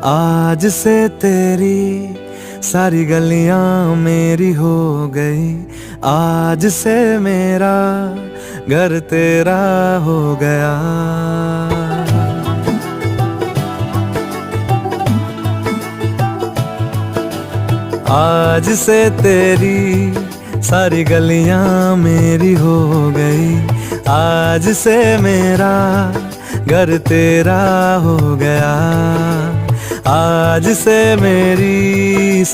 आज से तेरी सारी गलियां मेरी हो गई, आज से मेरा घर तेरा हो गया। आज से तेरी सारी गलियां मेरी हो गई, आज से मेरा घर तेरा हो गया। आज से मेरी